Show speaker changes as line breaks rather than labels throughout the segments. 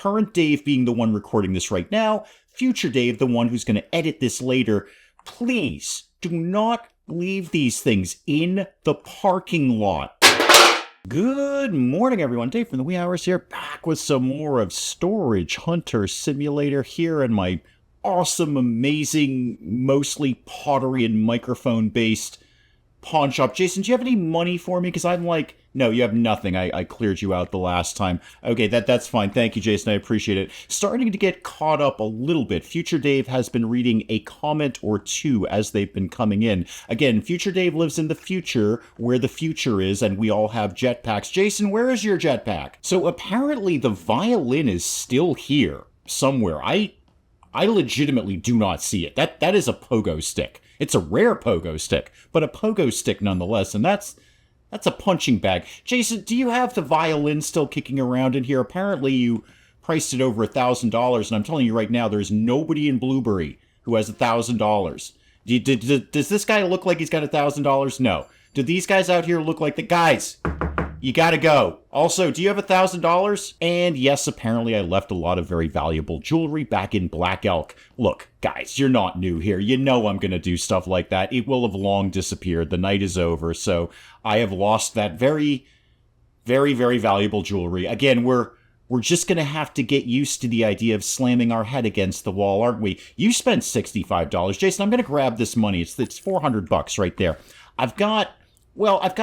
current Dave being the one recording this right now, future Dave, the one who's going to edit this later, please do not leave these things in the parking lot. Good morning, everyone. Dave from the Wee Hours here, back with some more of Storage Hunter Simulator here in my awesome, amazing, mostly pottery and microphone-based pawn shop. Jason, do you have any money for me? Because I'm like, no, you have nothing. I cleared you out the last time. Okay, that's fine. Thank you, Jason. I appreciate it. Starting to get caught up a little bit. Future Dave has been reading a comment or two as they've been coming in. Again, Future Dave lives in the future, where the future is, and we all have jetpacks. Jason, where is your jetpack? So apparently the violin is still here somewhere. I legitimately do not see it. That is a pogo stick. It's a rare pogo stick, but a pogo stick nonetheless, and that's a punching bag. Jason, do you have the violin still kicking around in here? Apparently you priced it over $1,000, and I'm telling you right now, there's nobody in Blueberry who has $1,000. Does this guy look like he's got $1,000? No. Do these guys out here look like the guys? You gotta go. Also, do you have $1,000? And yes, apparently I left a lot of very valuable jewelry back in Black Elk. Look, guys, you're not new here. You know I'm gonna do stuff like that. It will have long disappeared. The night is over, so I have lost that very, very, very valuable jewelry. Again, we're just gonna have to get used to the idea of slamming our head against the wall, aren't we? You spent $65. Jason, I'm gonna grab this money. It's $400 right there. I've got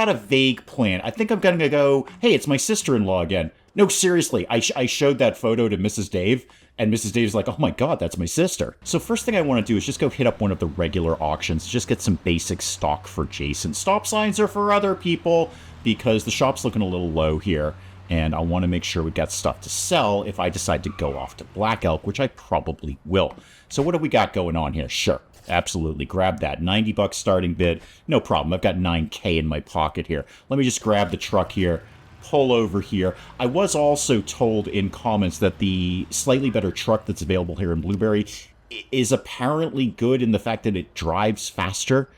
a vague plan. I think I'm going to go, hey, it's my sister-in-law again. No, seriously, I showed that photo to Mrs. Dave, and Mrs. Dave's like, oh my god, that's my sister. So first thing I want to do is just go hit up one of the regular auctions, just get some basic stock for Jason. Stop signs are for other people, because the shop's looking a little low here, and I want to make sure we've got stuff to sell if I decide to go off to Black Elk, which I probably will. So what do we got going on here? Sure. Absolutely. Grab that. $90 starting bid. No problem. I've got $9K in my pocket here. Let me just grab the truck here, pull over here. I was also told in comments that the slightly better truck that's available here in Blueberry is apparently good in the fact that it drives faster.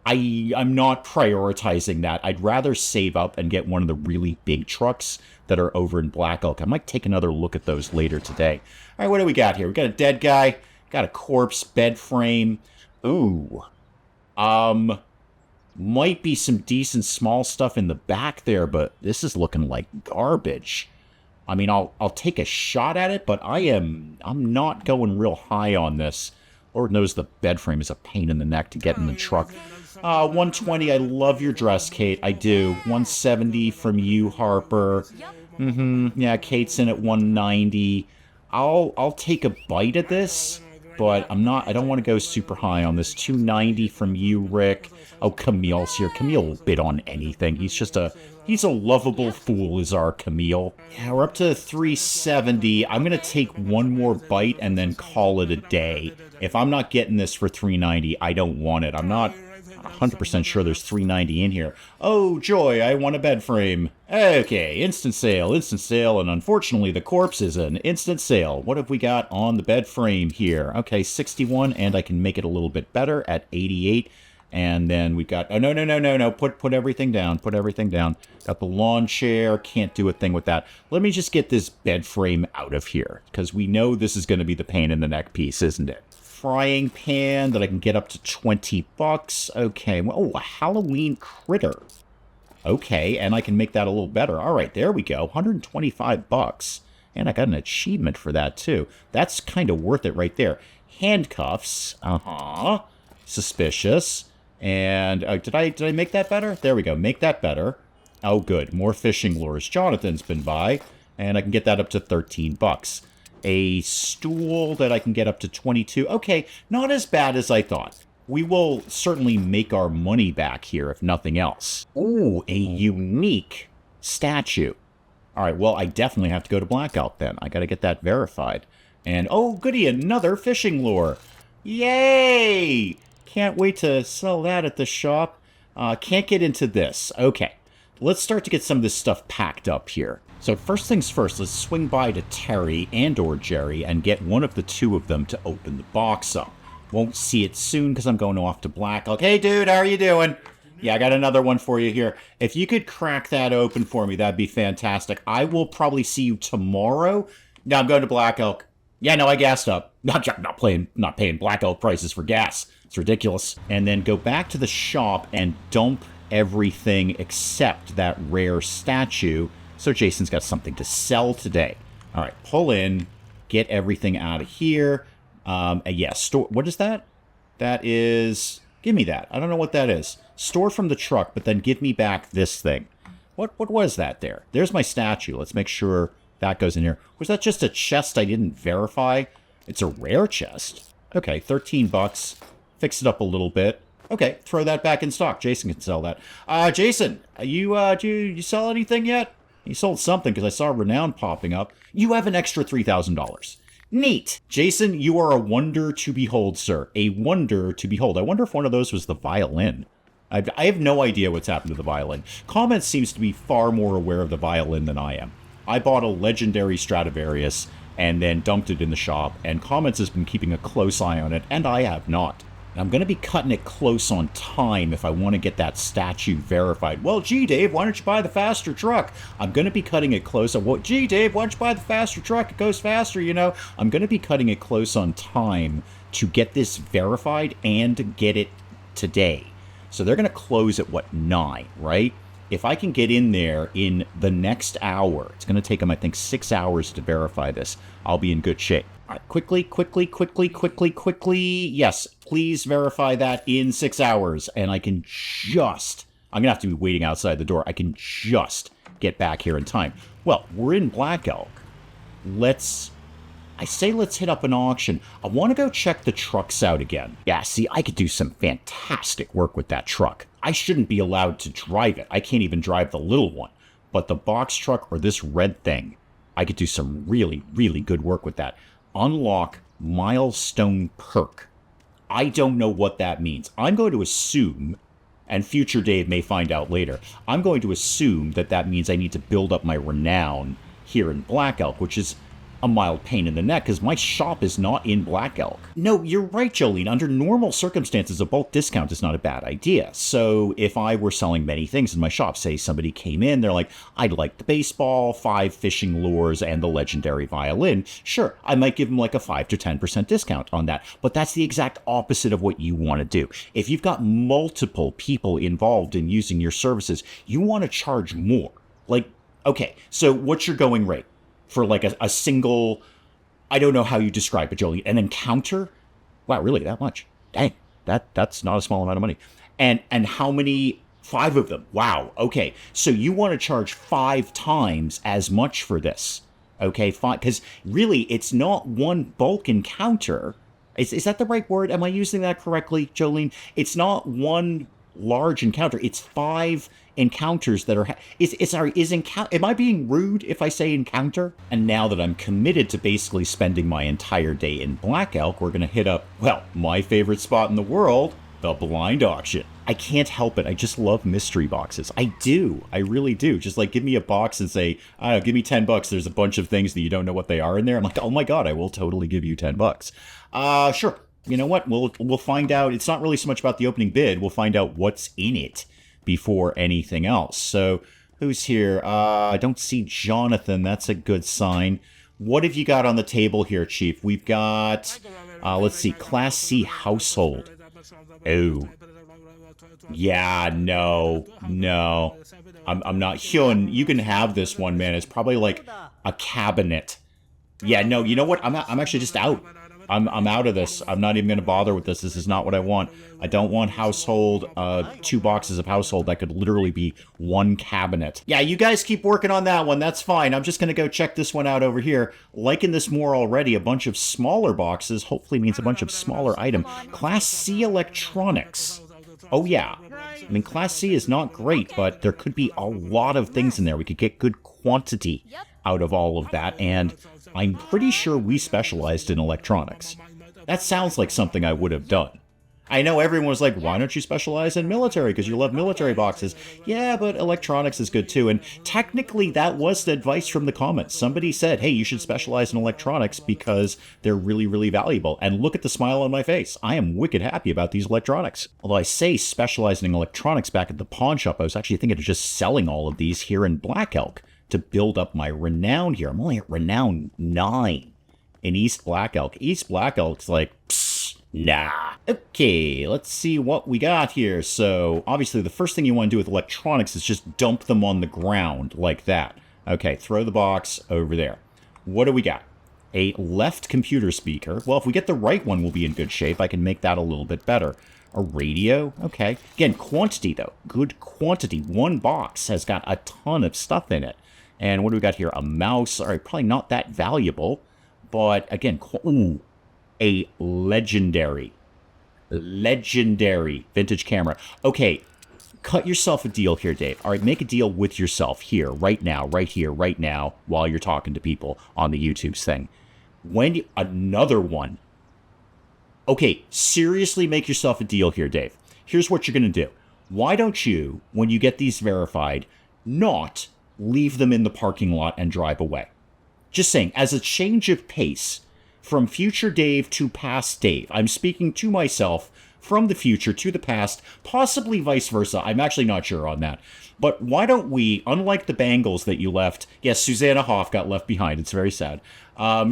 I'm not prioritizing that. I'd rather save up and get one of the really big trucks that are over in Black Elk. I might take another look at those later today. All right, what do we got here? We got a dead guy, got a corpse, bed frame. Ooh. Might be some decent small stuff in the back there, but this is looking like garbage. I mean, I'll take a shot at it, but I'm not going real high on this. Lord knows the bed frame is a pain in the neck to get in the truck. 120, I love your dress, Kate. I do. 170 from you, Harper. Yeah, Kate's in at 190. I'll take a bite at this. But I don't want to go super high on this. 290 from you, Rick. Oh, Camille's here. Camille will bid on anything. He's a lovable fool, is our Camille. Yeah, we're up to 370. I'm going to take one more bite and then call it a day. If I'm not getting this for 390, I don't want it. I'm not 100% sure there's 390 in here. Oh, joy, I want a bed frame. Okay, instant sale, and unfortunately the corpse is an instant sale. What have we got on the bed frame here? Okay, 61, and I can make it a little bit better at 88. And then we've got, oh, no, put everything down, Got the lawn chair, can't do a thing with that. Let me just get this bed frame out of here, because we know this is going to be the pain in the neck piece, isn't it? Frying pan that I can get up to $20. Okay, well, a Halloween critter. Okay, and I can make that a little better. All right, there we go, $125. And I got an achievement for that, too. That's kind of worth it right there. Handcuffs. Suspicious. And did I make that better? There we go, make that better. Oh, good, more fishing lures. Jonathan's been by, and I can get that up to $13. A stool that I can get up to 22. Okay, not as bad as I thought. We will certainly make our money back here, if nothing else. Ooh, a unique statue. All right, well, I definitely have to go to Black Elk then. I got to get that verified. And, oh, goody, another fishing lure. Yay! Can't wait to sell that at the shop. Can't get into this. Okay, let's start to get some of this stuff packed up here. So first things first, let's swing by to Terry and or Jerry and get one of the two of them to open the box up. Won't see it soon because I'm going off to Black Elk. Hey dude, how are you doing? Yeah, I got another one for you here. If you could crack that open for me, that'd be fantastic. I will probably see you tomorrow, Yeah, I'm going to Black Elk. Yeah, no, I gassed up. Not paying Black Elk prices for gas. It's ridiculous. And then go back to the shop and dump everything except that rare statue. So Jason's got something to sell today. All right, pull in, get everything out of here. Yeah, store. What is that? That is. Give me that. I don't know what that is. Store from the truck, but then give me back this thing. What was that there? There's my statue. Let's make sure that goes in here. Was that just a chest I didn't verify? It's a rare chest. Okay, 13 bucks. Fix it up a little bit. Okay, throw that back in stock. Jason can sell that. Jason, you sell anything yet? You sold something because I saw Renown popping up. You have an extra $3,000. Neat. Jason, you are a wonder to behold, sir. A wonder to behold. I wonder if one of those was the violin. I have no idea what's happened to the violin. Comments seems to be far more aware of the violin than I am. I bought a legendary Stradivarius and then dumped it in the shop, and Comments has been keeping a close eye on it, and I have not. I'm going to be cutting it close on time if I want to get that statue verified. Well, gee, Dave, why don't you buy the faster truck? I'm going to be cutting it close on... Well, gee, Dave, why don't you buy the faster truck? It goes faster, you know. I'm going to be cutting it close on time to get this verified and get it today. So they're going to close at, 9, right? If I can get in there in the next hour, it's going to take them, I think, 6 hours to verify this. I'll be in good shape. All right, quickly. Yes, please verify that in 6 hours. And I can just... I'm going to have to be waiting outside the door. I can just get back here in time. Well, we're in Black Elk. Let's hit up an auction. I want to go check the trucks out again. Yeah, see, I could do some fantastic work with that truck. I shouldn't be allowed to drive it. I can't even drive the little one. But the box truck or this red thing, I could do some really, really good work with that. Unlock milestone perk. I don't know what that means. I'm going to assume, and future Dave may find out later, I'm going to assume that that means I need to build up my renown here in Black Elk, which is a mild pain in the neck because my shop is not in Black Elk. No, you're right, Jolene. Under normal circumstances, a bulk discount is not a bad idea. So if I were selling many things in my shop, say somebody came in, they're like, I'd like the baseball, 5 fishing lures, and the legendary violin. Sure, I might give them like a 5 to 10% discount on that. But that's the exact opposite of what you want to do. If you've got multiple people involved in using your services, you want to charge more. Like, okay, so what's your going rate? For like a single, I don't know how you describe it, Jolie, an encounter? Wow, really, that much? Dang, that's not a small amount of money. And how many? 5 of them. Wow, okay. So you want to charge 5 times as much for this. Okay, fine. Because really, it's not one bulk encounter. Is that the right word? Am I using that correctly, Jolene? It's not one large encounter. It's 5 encounters that are... Am I being rude if I say encounter? And now that I'm committed to basically spending my entire day in Black Elk, we're going to hit up, well, my favorite spot in the world, the blind auction. I can't help it. I just love mystery boxes. I do. I really do. Just like give me a box and say, I don't know, give me $10. There's a bunch of things that you don't know what they are in there. I'm like, oh my God, I will totally give you $10. Sure. You know what? We'll find out. It's not really so much about the opening bid. We'll find out what's in it before anything else. So who's here? I don't see Jonathan. That's a good sign. What have you got on the table here, Chief? We've got, let's see, Class C household. Oh. Yeah, no. I'm not. Hyun, you can have this one, man. It's probably like a cabinet. Yeah, no, you know what? I'm actually just out. I'm out of this. I'm not even going to bother with this. This is not what I want. I don't want household, 2 boxes of household. That could literally be 1 cabinet. Yeah, you guys keep working on that one. That's fine. I'm just going to go check this one out over here. Liking this more already. A bunch of smaller boxes hopefully means a bunch of smaller item. Class C electronics. Oh, yeah. I mean, Class C is not great, but there could be a lot of things in there. We could get good quantity out of all of that, and I'm pretty sure we specialized in electronics. That sounds like something I would have done. I know everyone was like, why don't you specialize in military? Because you love military boxes. Yeah, but electronics is good too. And technically, that was the advice from the comments. Somebody said, hey, you should specialize in electronics because they're really, really valuable. And look at the smile on my face. I am wicked happy about these electronics. Although I say specializing in electronics back at the pawn shop, I was actually thinking of just selling all of these here in Black Elk. to build up my renown here. I'm only at renown 9 in East Black Elk. East Black Elk's like, psst, nah. Okay, let's see what we got here. So, obviously, the first thing you want to do with electronics is just dump them on the ground like that. Okay, throw the box over there. What do we got? A left computer speaker. Well, if we get the right one, we'll be in good shape. I can make that a little bit better. A radio. Okay. Again, quantity, though. Good quantity. One box has got a ton of stuff in it. And what do we got here? A mouse. All right, probably not that valuable. But, again, ooh, a legendary vintage camera. Okay, cut yourself a deal here, Dave. All right, make a deal with yourself here, right now, right here, right now, while you're talking to people on the YouTube's thing. Another one. Okay, seriously make yourself a deal here, Dave. Here's what you're going to do. Why don't you, when you get these verified, not leave them in the parking lot and drive away? Just saying, as a change of pace, from future Dave to past Dave, I'm speaking to myself from the future to the past, possibly vice versa. I'm actually not sure on that. But why don't we, unlike the Bangles that you left, yes, Susanna Hoff got left behind. It's very sad.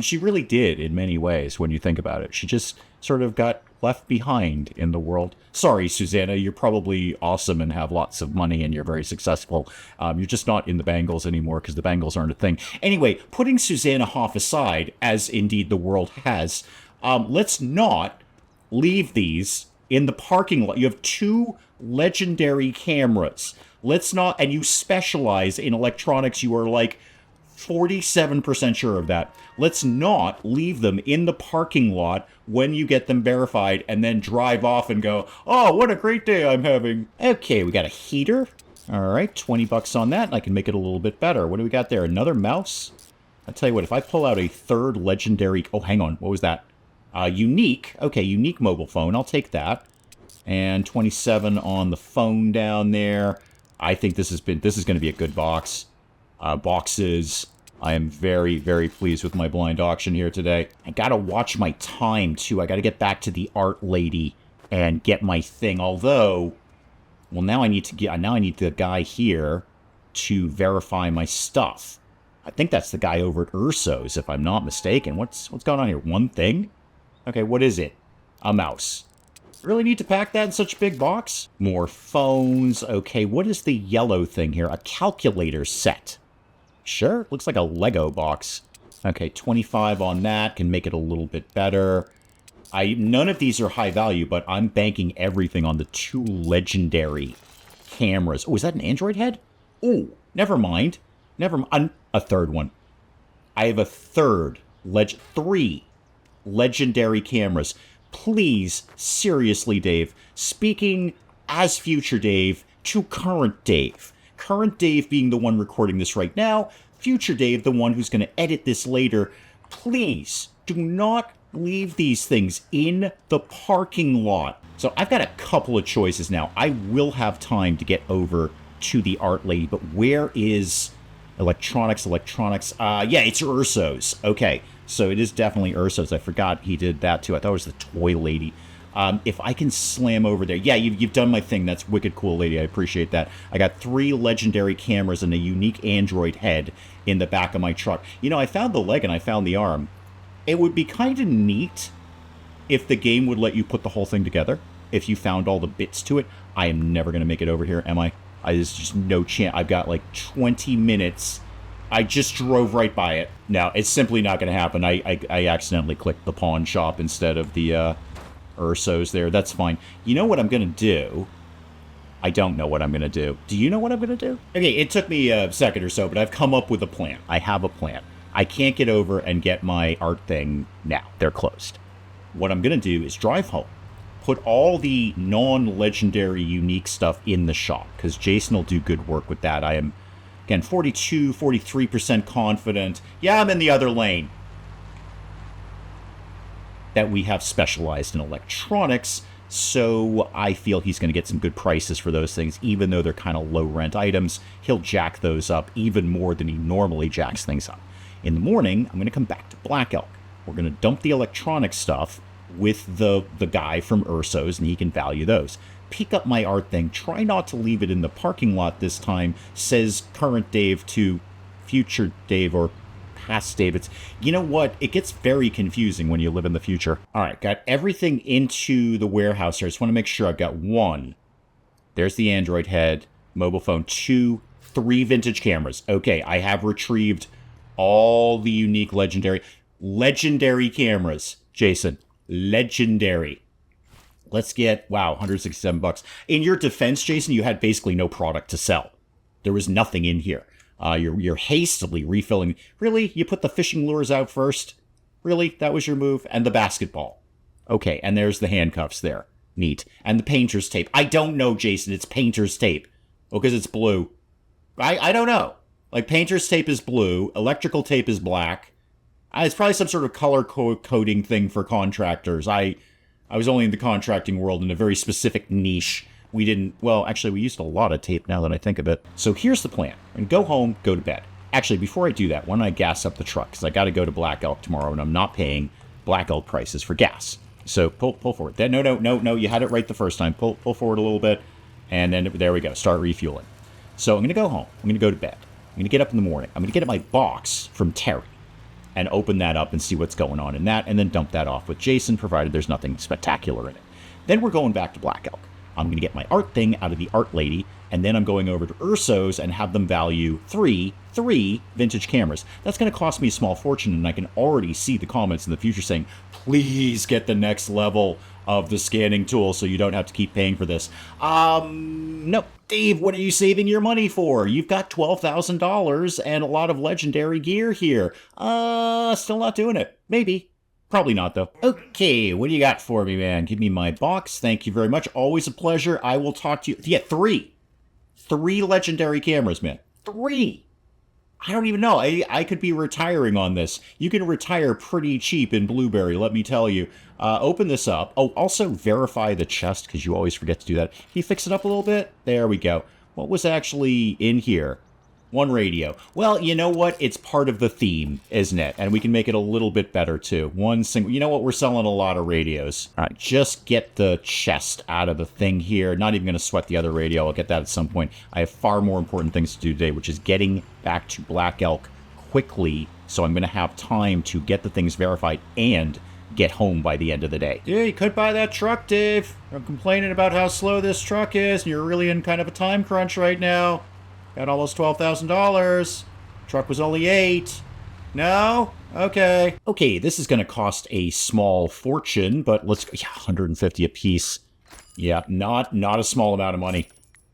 She really did in many ways when you think about it. She just sort of got left behind in the world. Sorry, Susanna, you're probably awesome and have lots of money and you're very successful. You're just not in the Bangles anymore because the Bangles aren't a thing. Anyway, putting Susanna Hoff aside, as indeed the world has, let's not leave these in the parking lot. You have 2 legendary cameras. Let's not, and you specialize in electronics. You are like 47% sure of that. Let's not leave them in the parking lot when you get them verified and then drive off and go, oh, what a great day I'm having. Okay, we got a heater. All right, 20 bucks on that, and I can make it a little bit better. What do we got there? Another mouse? I'll tell you what, if I pull out a 3rd legendary, oh, hang on, what was that? Unique. Okay, unique mobile phone. I'll take that. And 27 on the phone down there. I think this is going to be a good box. Boxes. I am very, very pleased with my blind auction here today. I gotta watch my time too. I gotta get back to the art lady and get my thing. Although, well, now I need the guy here to verify my stuff. I think that's the guy over at Urso's, if I'm not mistaken. What's going on here? One thing? Okay, what is it? A mouse. Really need to pack that in such a big box? More phones. Okay, what is the yellow thing here? A calculator set. Sure, looks like a Lego box. Okay, 25 on that. Can make it a little bit better. None of these are high value, but I'm banking everything on the 2 legendary cameras. Oh, is that an Android head? Oh, never mind. Never mind. A 3rd one. I have a 3 legendary cameras. Please, seriously, Dave, speaking as future Dave to current Dave. Current Dave being the one recording this right now, future Dave the one who's going to edit this later. Please do not leave these things in the parking lot. So I've got a couple of choices now. I will have time to get over to the art lady, but where is electronics? Yeah, it's Urso's. Okay, so it is definitely Urso's. I forgot he did that too. I thought it was the toy lady. If I can slam over there. Yeah, you've done my thing. That's wicked cool, lady. I appreciate that. I got 3 legendary cameras and a unique Android head in the back of my truck. You know, I found the leg and I found the arm. It would be kind of neat if the game would let you put the whole thing together. If you found all the bits to it. I am never going to make it over here, am I? There's just no chance. I've got like 20 minutes. I just drove right by it. No, it's simply not going to happen. I accidentally clicked the pawn shop instead of the Urso's there. That's fine. You know what I'm going to do? I don't know what I'm going to do. Do you know what I'm going to do? Okay, it took me a second or so, but I've come up with a plan. I have a plan. I can't get over and get my art thing now. They're closed. What I'm going to do is drive home. Put all the non-legendary unique stuff in the shop, because Jason will do good work with that. I am, again, 43% confident. Yeah, I'm in the other lane. That we have specialized in electronics, so I feel he's going to get some good prices for those things, even though they're kind of low-rent items. He'll jack those up even more than he normally jacks things up. In the morning, I'm going to come back to Black Elk. We're going to dump the electronic stuff with the guy from Urso's, and he can value those. Pick up my art thing. Try not to leave it in the parking lot this time, says current Dave to future Dave or past Dave. You know what? It gets very confusing when you live in the future. All right, got everything into the warehouse here. I just want to make sure I've got 1. There's the Android head, mobile phone, 2, 3 vintage cameras. Okay, I have retrieved all the unique legendary cameras, Jason. Legendary. Let's get, wow, $167. In your defense, Jason, you had basically no product to sell. There was nothing in here. You're hastily refilling. Really? You put the fishing lures out first? Really? That was your move? And the basketball. Okay, and there's the handcuffs there. Neat. And the painter's tape. I don't know, Jason. It's painter's tape. Oh, because it's blue. I don't know. Like, painter's tape is blue. Electrical tape is black. It's probably some sort of color coding thing for contractors. I was only in the contracting world in a very specific niche. We didn't, well, actually, we used a lot of tape now that I think of it. So here's the plan. I'm going to go home, go to bed. Actually, before I do that, why don't I gas up the truck? Because I got to go to Black Elk tomorrow, and I'm not paying Black Elk prices for gas. So pull forward. No, you had it right the first time. Pull forward a little bit, and then there we go. Start refueling. So I'm going to go home. I'm going to go to bed. I'm going to get up in the morning. I'm going to get at my box from Terry and open that up and see what's going on in that, and then dump that off with Jason, provided there's nothing spectacular in it. Then we're going back to Black Elk. I'm going to get my art thing out of the art lady, and then I'm going over to Urso's and have them value three vintage cameras. That's going to cost me a small fortune, and I can already see the comments in the future saying, please get the next level of the scanning tool so you don't have to keep paying for this. No, Dave, what are you saving your money for? You've got $12,000 and a lot of legendary gear here. Still not doing it. Maybe. Probably not, though. Okay, what do you got for me, man? Give me my box. Thank you very much. Always a pleasure. I will talk to you. Yeah, 3. 3 legendary cameras, man. 3. I don't even know. I could be retiring on this. You can retire pretty cheap in Blueberry, let me tell you. Open this up. Oh, also verify the chest, because you always forget to do that. Can you fix it up a little bit? There we go. What was actually in here? 1 radio. Well, you know what? It's part of the theme, isn't it? And we can make it a little bit better, too. 1 single... You know what? We're selling a lot of radios. All right, just get the chest out of the thing here. Not even going to sweat the other radio. I'll get that at some point. I have far more important things to do today, which is getting back to Black Elk quickly, so I'm going to have time to get the things verified and get home by the end of the day. Yeah, you could buy that truck, Dave. I'm complaining about how slow this truck is, and you're really in kind of a time crunch right now. Got almost $12,000. Truck was only 8. No? Okay. Okay, this is going to cost a small fortune, but let's go. Yeah, 150 a piece. Yeah, not a small amount of money,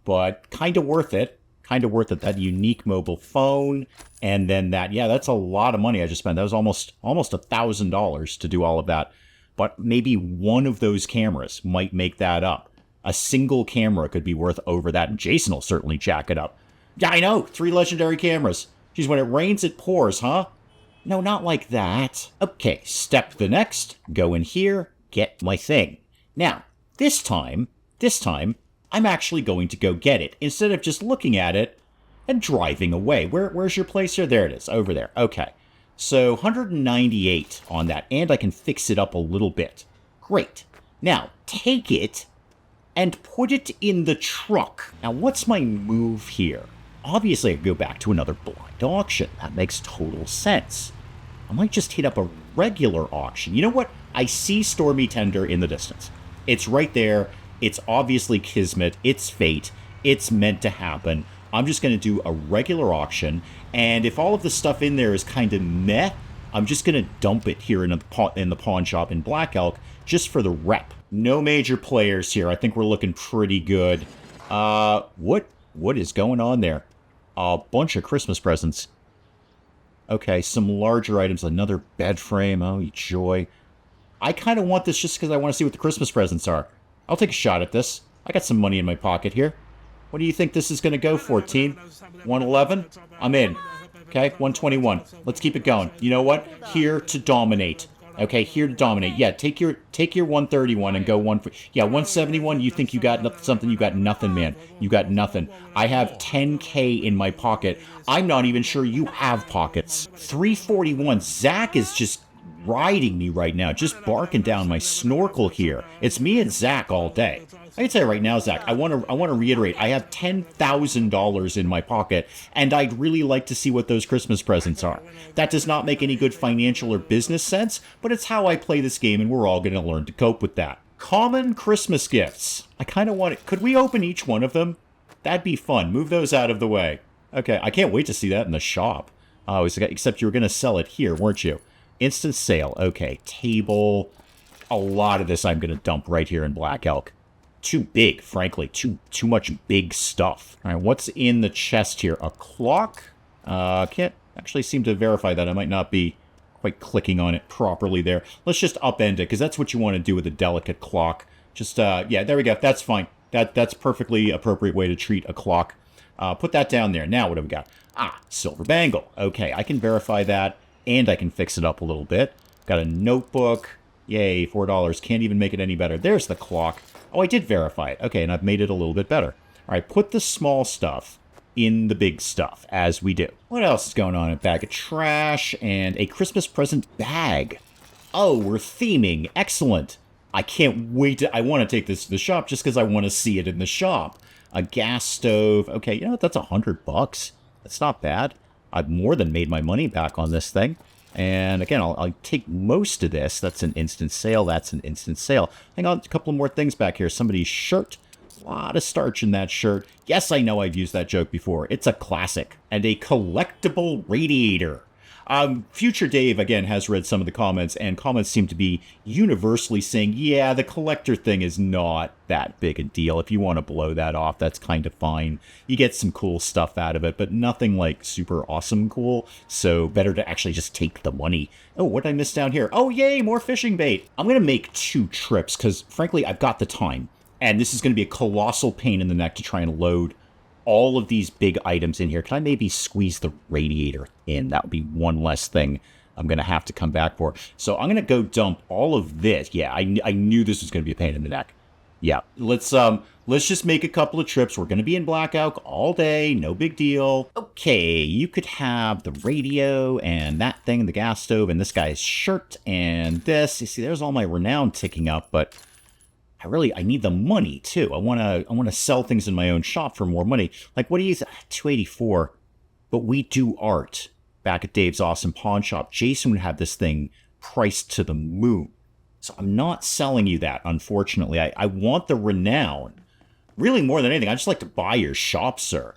but kind of worth it. Kind of worth it. That unique mobile phone, and then that. Yeah, that's a lot of money I just spent. That was almost $1,000 to do all of that. But maybe one of those cameras might make that up. A single camera could be worth over that, and Jason will certainly jack it up. Yeah, I know. 3 legendary cameras. Geez, when it rains, it pours, huh? No, not like that. Okay, step the next. Go in here, get my thing. Now, this time, I'm actually going to go get it, instead of just looking at it and driving away. Where's your place here? There it is, over there. Okay, so 198 on that, and I can fix it up a little bit. Great. Now, take it and put it in the truck. Now, what's my move here? Obviously, I could go back to another blind auction. That makes total sense. I might just hit up a regular auction. You know what? I see Stormy Tender in the distance. It's right there. It's obviously kismet. It's fate. It's meant to happen. I'm just going to do a regular auction, and if all of the stuff in there is kind of meh, I'm just going to dump it here in the pawn shop in Black Elk, just for the rep. No major players here. I think we're looking pretty good. What is going on there? A bunch of Christmas presents. Okay, some larger items. Another bed frame. Oh, joy. I kind of want this just because I want to see what the Christmas presents are. I'll take a shot at this. I got some money in my pocket here. What do you think this is going to go for, team? 111? I'm in. Okay, 121. Let's keep it going. You know what? Here to dominate. Okay, here to dominate. Yeah, take your 131 and go yeah, 171. You think you got something? You got nothing, man. You got nothing. I have 10K in my pocket. I'm not even sure you have pockets. 341. Zach is just riding me right now, just barking down my snorkel here. It's me and Zach all day. I can tell you right now, Zach, I want to reiterate, I have $10,000 in my pocket, and I'd really like to see what those Christmas presents are. That does not make any good financial or business sense, but it's how I play this game, and we're all going to learn to cope with that. Common Christmas gifts. I kind of want it. Could we open each one of them? That'd be fun. Move those out of the way. Okay, I can't wait to see that in the shop. Oh, except you were going to sell it here, weren't you? Instant sale. Okay, table. A lot of this I'm going to dump right here in Black Elk. Too big, frankly. Too much big stuff. All right, what's in the chest here? A clock? Can't actually seem to verify that. I might not be quite clicking on it properly there. Let's just upend it, because that's what you want to do with a delicate clock. Just, yeah, there we go. That's fine. That's perfectly appropriate way to treat a clock. Put that down there. Now, what have we got? Ah, silver bangle. Okay, I can verify that, and I can fix it up a little bit. Got a notebook. Yay, $4. Can't even make it any better. There's the clock. Oh, I did verify it. Okay, and I've made it a little bit better. All right, put the small stuff in the big stuff, as we do. What else is going on? A bag of trash and a Christmas present bag. Oh, we're theming. Excellent. I can't wait to... I want to take this to the shop just because I want to see it in the shop. A gas stove. Okay, you know what? That's $100. That's not bad. I've more than made my money back on this thing. And again, I'll take most of this. That's an instant sale. That's an instant sale. Hang on, a couple more things back here. Somebody's shirt. A lot of starch in that shirt. Yes, I know I've used that joke before. It's a classic. And a collectible radiator. Future Dave, again, has read some of the comments, and comments seem to be universally saying, yeah, the collector thing is not that big a deal. If you want to blow that off, that's kind of fine. You get some cool stuff out of it, but nothing like super awesome cool, so better to actually just take the money. Oh, what did I miss down here? Oh, yay, more fishing bait. I'm going to make 2 trips, because frankly, I've got the time, and this is going to be a colossal pain in the neck to try and load all of these big items in here. Can I maybe squeeze the radiator in? That would be one less thing I'm going to have to come back for. So I'm going to go dump all of this. Yeah, I knew this was going to be a pain in the neck. Yeah, let's just make a couple of trips. We're going to be in Black Elk all day. No big deal. Okay, you could have the radio and that thing, the gas stove, and this guy's shirt and this. You see, there's all my renown ticking up, but I need the money too. I want to sell things in my own shop for more money. Like, what do you $284? But we do art back at Dave's Awesome Pawn Shop. Jason would have this thing priced to the moon. So I'm not selling you that, unfortunately. I want the renown. Really, more than anything, I'd just like to buy your shop, sir.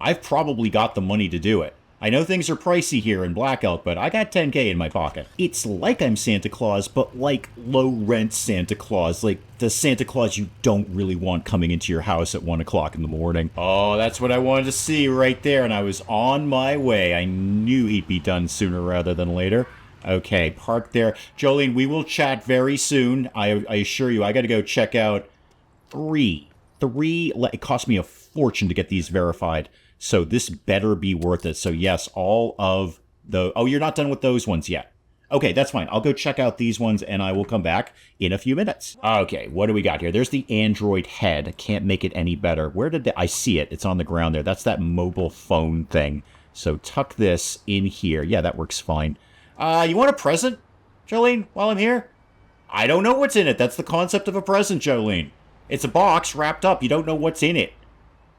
I've probably got the money to do it. I know things are pricey here in Black Elk, but I got $10K in my pocket. It's like I'm Santa Claus, but like low-rent Santa Claus. Like the Santa Claus you don't really want coming into your house at 1 o'clock in the morning. Oh, that's what I wanted to see right there, and I was on my way. I knew he'd be done sooner rather than later. Okay, park there. Jolene, we will chat very soon. I assure you, I got to go check out 3. It cost me a fortune to get these verified. So this better be worth it. So yes, all of the... Oh, you're not done with those ones yet. Okay, that's fine. I'll go check out these ones, and I will come back in a few minutes. Okay, what do we got here? There's the Android head. I can't make it any better. Where did I see it? It's on the ground there. That's that mobile phone thing. So tuck this in here. Yeah, that works fine. You want a present, Jolene, while I'm here? I don't know what's in it. That's the concept of a present, Jolene. It's a box wrapped up. You don't know what's in it.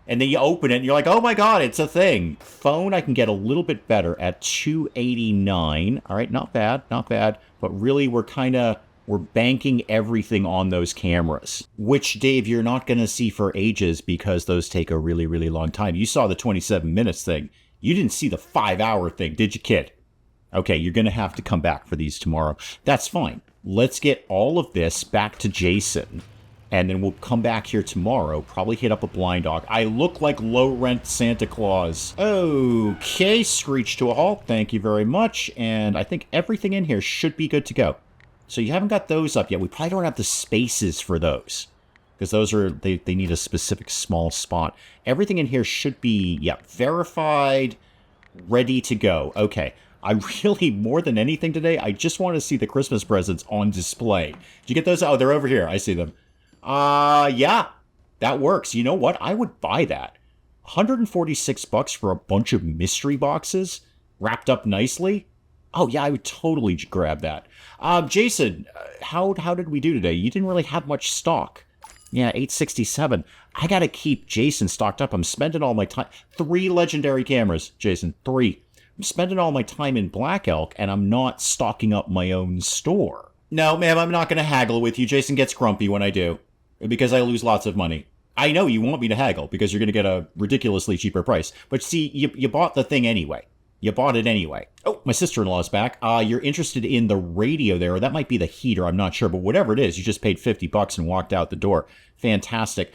And then you open it, and you're like, oh my god, it's a thing. Phone, I can get a little bit better at $289. All right, not bad, not bad. But really, we're banking everything on those cameras. Which, Dave, you're not going to see for ages because those take a really, really long time. You saw the 27 minutes thing. You didn't see the 5-hour thing, did you, kid? Okay, you're going to have to come back for these tomorrow. That's fine. Let's get all of this back to Jason. And then we'll come back here tomorrow, probably hit up a blind dog. I look like low-rent Santa Claus. Okay, screech to a halt. Thank you very much. And I think everything in here should be good to go. So you haven't got those up yet. We probably don't have the spaces for those. Because those are, they need a specific small spot. Everything in here should be, yeah, verified, ready to go. Okay. I really, more than anything today, I just want to see the Christmas presents on display. Did you get those? Oh, they're over here. I see them. Yeah, that works. You know what? I would buy that. $146 for a bunch of mystery boxes wrapped up nicely. Oh yeah, I would totally grab that. Jason, how did we do today? You didn't really have much stock. Yeah, 867. I gotta keep Jason stocked up. I'm spending all my time. 3 legendary cameras, Jason. 3. I'm spending all my time in Black Elk, and I'm not stocking up my own store. No, ma'am, I'm not gonna haggle with you. Jason gets grumpy when I do, because I lose lots of money. I know you want me to haggle, because you're gonna get a ridiculously cheaper price. But see, you bought the thing anyway. You bought it anyway. Oh, my sister-in-law's back. You're interested in the radio there, or that might be the heater, I'm not sure, but whatever it is, you just paid $50 and walked out the door. Fantastic.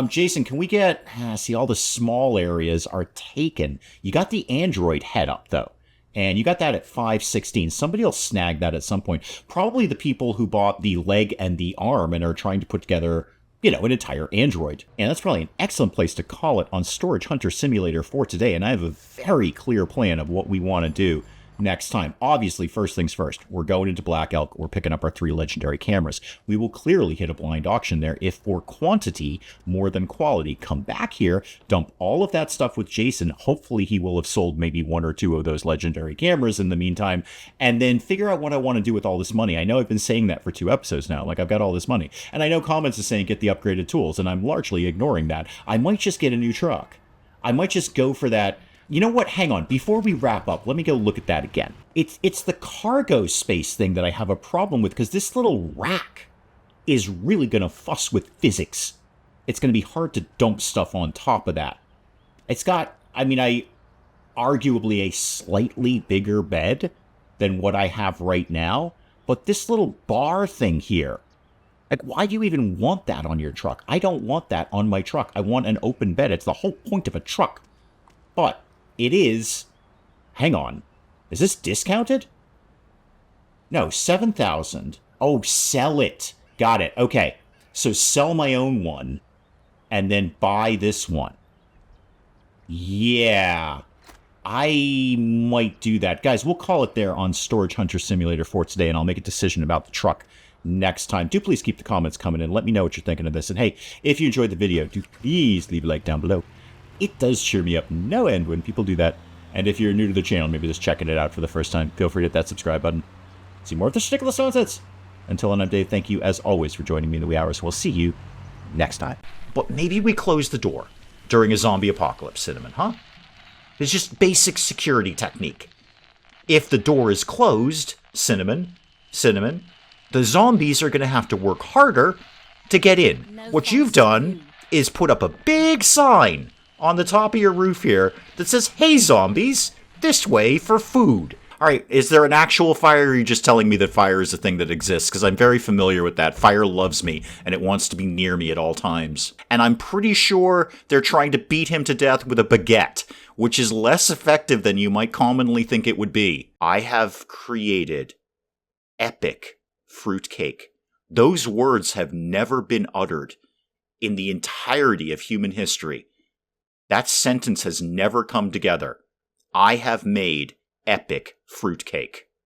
Jason, can we get... see, all the small areas are taken. You got the Android head up, though, and you got that at 516. Somebody will snag that at some point. Probably the people who bought the leg and the arm and are trying to put together... an entire Android. And that's probably an excellent place to call it on Storage Hunter Simulator for today. And I have a very clear plan of what we want to do next time. Obviously, first things first, we're going into Black Elk. We're picking up our 3 legendary cameras. We will clearly hit a blind auction there if for quantity more than quality. Come back here, dump all of that stuff with Jason. Hopefully he will have sold maybe 1 or 2 of those legendary cameras in the meantime, and then figure out what I want to do with all this money. I know I've been saying that for 2 episodes now, like I've got all this money. And I know comments are saying get the upgraded tools, and I'm largely ignoring that. I might just get a new truck. I might just go for that. You know what? Hang on. Before we wrap up, let me go look at that again. It's the cargo space thing that I have a problem with, because this little rack is really going to fuss with physics. It's going to be hard to dump stuff on top of that. It's got, arguably a slightly bigger bed than what I have right now, but this little bar thing here, like, why do you even want that on your truck? I don't want that on my truck. I want an open bed. It's the whole point of a truck. But it is... Hang on. Is this discounted? No, 7,000. Oh, sell it. Got it. Okay. So sell my own one and then buy this one. Yeah. I might do that. Guys, we'll call it there on Storage Hunter Simulator for today, and I'll make a decision about the truck next time. Do please keep the comments coming in. Let me know what you're thinking of this. And hey, if you enjoyed the video, do please leave a like down below. It does cheer me up no end when people do that. And if you're new to the channel, maybe just checking it out for the first time, feel free to hit that subscribe button. See more of this ridiculous nonsense. Until then, I'm Dave. Thank you, as always, for joining me in the wee hours. We'll see you next time. But maybe we close the door during a zombie apocalypse, Cinnamon, huh? It's just basic security technique. If the door is closed, Cinnamon, the zombies are going to have to work harder to get in. What you've done is put up a big sign on the top of your roof here that says, "Hey zombies, this way for food." Alright, is there an actual fire, or are you just telling me that fire is a thing that exists? Because I'm very familiar with that. Fire loves me, and it wants to be near me at all times. And I'm pretty sure they're trying to beat him to death with a baguette, which is less effective than you might commonly think it would be. I have created epic fruitcake. Those words have never been uttered in the entirety of human history. That sentence has never come together. I have made epic fruitcake.